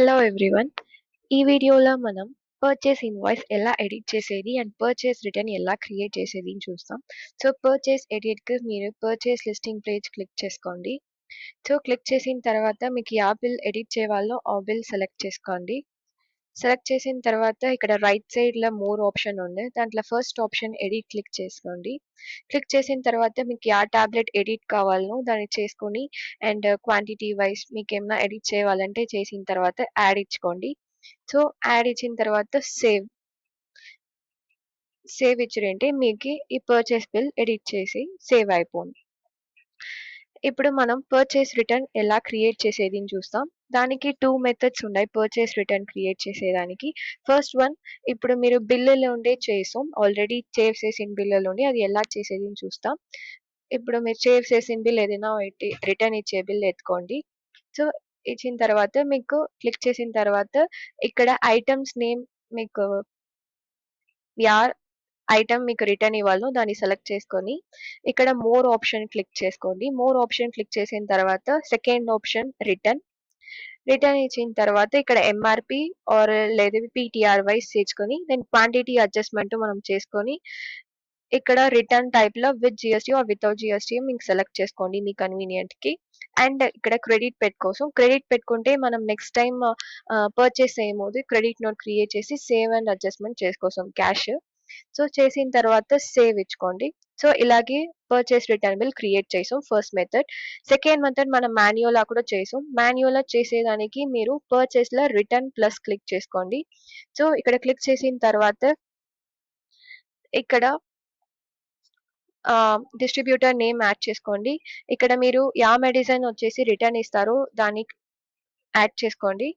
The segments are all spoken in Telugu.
Hello everyone. ఈ వీడియోలో మనం పర్చేస్ ఇన్వాయిస్ ఎలా ఎడిట్ చేసేది అండ్ పర్చేస్ రిటర్న్ ఎలా క్రియేట్ చేసేది అని చూస్తాం. సో పర్చేస్ ఎడిట్‌కి మీరు పర్చేస్ లిస్టింగ్ పేజ్ క్లిక్ చేసుకోండి. సో క్లిక్ చేసిన తర్వాత మీకు యా బిల్ ఎడిట్ చేయాలో ఆ బిల్ సెలెక్ట్ చేసుకోండి. సెలెక్ట్ చేసిన తర్వాత ఇక్కడ రైట్ సైడ్‌లో మోర్ ఆప్షన్ ఉంది. దాంట్లో ఫస్ట్ ఆప్షన్ ఎడిట్ క్లిక్ చేసుకోండి. క్లిక్ చేసిన తర్వాత మీకు యా టాబ్లెట్ ఎడిట్ కావాలనో దాన్ని చేసుకొని అండ్ క్వాంటిటీ వైస్ మీకేమన్నా ఎడిట్ చేయాలంటే చేసిన తర్వాత యాడ్ ఇచ్చుకోండి. సో యాడ్ ఇచ్చిన తర్వాత సేవ్ ఇచ్చిరంటే మీకు ఈ పర్చేస్ బిల్ ఎడిట్ చేసి సేవ్ అయిపోతుంది. ఇప్పుడు మనం పర్చేస్ రిటర్న్ ఎలా క్రియేట్ చేసేది అని చూస్తాం. దానికి 2 మెథడ్స్ ఉన్నాయి పర్చేస్ రిటర్న్ క్రియేట్ చేసేదానికి. ఫస్ట్ వన్ ఇప్పుడు మీరు బిల్లులో ఉండే చేసాం. ఆల్రెడీ సేవ్ చేసిన బిల్లులోనే అది ఎలా చేసేది అని చూస్తాం. ఇప్పుడు మీరు సేవ్ చేసిన బిల్ ఏదైనా రిటర్న్ ఇచ్చే బిల్ ఎత్తుకోండి. సో ఇచ్చిన తర్వాత మీకు క్లిక్ చేసిన తర్వాత ఇక్కడ ఐటమ్స్ నేమ్ మీకు యా ఐటమ్ మీకు రిటర్న్ ఇవ్వాలో దాన్ని సెలెక్ట్ చేసుకొని ఇక్కడ మోర్ ఆప్షన్ క్లిక్ చేసుకోండి. మోర్ ఆప్షన్ క్లిక్ చేసిన తర్వాత సెకండ్ ఆప్షన్ రిటర్న్ ఇచ్చిన తర్వాత ఇక్కడ ఎంఆర్పి ఆర్ లేదా పీటీఆర్ వైస్ చేసుకొని దెన్ క్వాంటిటీ అడ్జస్ట్మెంట్ మనం చేసుకొని ఇక్కడ రిటర్న్ టైప్ లో with GST or without GST మీకు సెలెక్ట్ చేసుకోండి మీ కన్వీనియంట్ కి. అండ్ ఇక్కడ క్రెడిట్ పెట్టుకుంటే మనం నెక్స్ట్ టైం పర్చేస్ చేయబోదు క్రెడిట్ నోట్ క్రియేట్ చేసి సేవ్ అండ్ అడ్జస్ట్మెంట్ చేసుకోసం క్యాష్. సో చేసిన తర్వాత సేవ్ ఇచ్చుకోండి. సో ఇలాగే పర్చేస్ రిటర్న్ బిల్ క్రియేట్ చేసాం ఫస్ట్ మెథడ్. సెకండ్ మెథడ్ మనం మాన్యువల్ లా కూడా చేసాం. మాన్యువల్ లా చేసేదానికి మీరు పర్చేస్ లో రిటర్న్ ప్లస్ క్లిక్ చేసుకోండి. సో ఇక్కడ క్లిక్ చేసిన తర్వాత ఇక్కడ డిస్ట్రిబ్యూటర్ నేమ్ యాడ్ చేసుకోండి. ఇక్కడ మీరు యా మెడిసిన్ వచ్చేసి రిటర్న్ ఇస్తారో దాన్ని యాడ్ చేసుకోండి.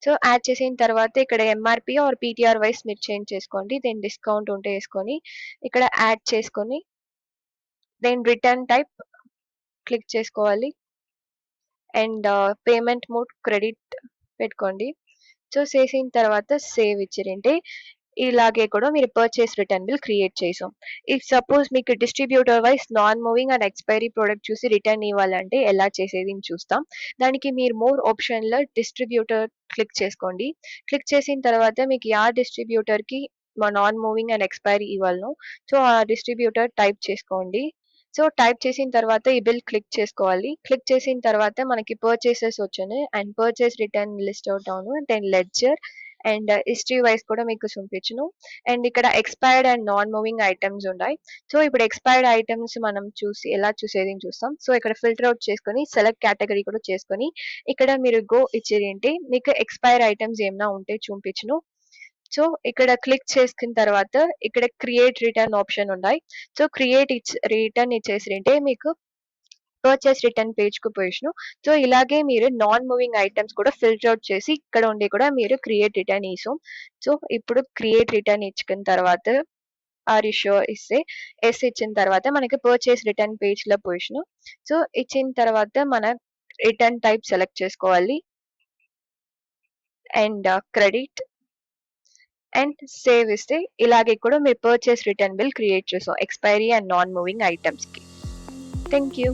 సో యాడ్ చేసిన తర్వాత ఇక్కడ ఎంఆర్పి ఆర్ పీటీఆర్ వైస్ మీరు చేంజ్ చేసుకోండి. దెన్ డిస్కౌంట్ ఉంటే వేసుకొని ఇక్కడ యాడ్ చేసుకొని దెన్ రిటర్న్ టైప్ క్లిక్ చేసుకోవాలి. అండ్ పేమెంట్ మోడ్ క్రెడిట్ పెట్టుకోండి. సో చేసిన తర్వాత సేవ్ ఇచ్చిరంటే ఇలాగే కూడా మీరు పర్చేస్ రిటర్న్ బిల్ క్రియేట్ చేసాం. ఇఫ్ సపోజ్ మీకు distributor wise non moving and expiry product చూసి రిటర్న్ ఇవ్వాలంటే ఎలా చేసేది అని చూస్తాం. దానికి మీరు మోర్ ఆప్షన్లో డిస్ట్రిబ్యూటర్ క్లిక్ చేసుకోండి. క్లిక్ చేసిన తర్వాత మీకు యా డిస్ట్రిబ్యూటర్కి నాన్ మూవింగ్ అండ్ ఎక్స్పైరీ ఇవ్వాలను సో ఆ డిస్ట్రిబ్యూటర్ టైప్ చేసుకోండి. సో టైప్ చేసిన తర్వాత ఈ బిల్ క్లిక్ చేసుకోవాలి. క్లిక్ చేసిన తర్వాత మనకి పర్చేసెస్ వచ్చాయి and purchase return list out అవును then ledger and history wise కూడా మీకు చూపించును. అండ్ ఇక్కడ expired and non moving items ఉన్నాయి. సో ఇప్పుడు ఎక్స్పైర్డ్ ఐటమ్స్ మనం చూసి ఎలా చూసేది చూస్తాం. సో ఇక్కడ ఫిల్టర్ అవుట్ చేసుకొని సెలెక్ట్ కేటగిరీ కూడా చేసుకొని ఇక్కడ మీరు గో ఇచ్చేది ఏంటి మీకు ఎక్స్పైర్ ఐటమ్స్ ఏమైనా ఉంటే చూపించును. సో ఇక్కడ క్లిక్ చేసుకున్న తర్వాత ఇక్కడ క్రియేట్ రిటర్న్ ఆప్షన్ ఉన్నాయి. సో రిటర్న్ ఇచ్చేసింటే మీకు పర్చేస్ రిటర్న్ పేజ్ కు పోయిను. సో ఇలాగే మీరు నాన్ మూవింగ్ ఐటమ్స్ కూడా ఫిల్టర్ అవుట్ చేసి ఇక్కడ ఉండి కూడా మీరు క్రియేట్ రిటర్న్ ఇస్తాం. సో ఇప్పుడు క్రియేట్ రిటర్న్ ఇచ్చుకున్న తర్వాత ఆర్ యు షూర్ ఇస్తే ఎస్ ఇచ్చిన తర్వాత మనకి పర్చేస్ రిటర్న్ పేజ్ లో పోయిను. సో ఇచ్చిన తర్వాత మన రిటర్న్ టైప్ సెలెక్ట్ చేసుకోవాలి అండ్ క్రెడిట్ అండ్ సేవ్ ఇస్తే ఇలాగే కూడా మీరు పర్చేస్ రిటర్న్ బిల్ క్రియేట్ చేసాం expiry and non moving items కి. Thank you.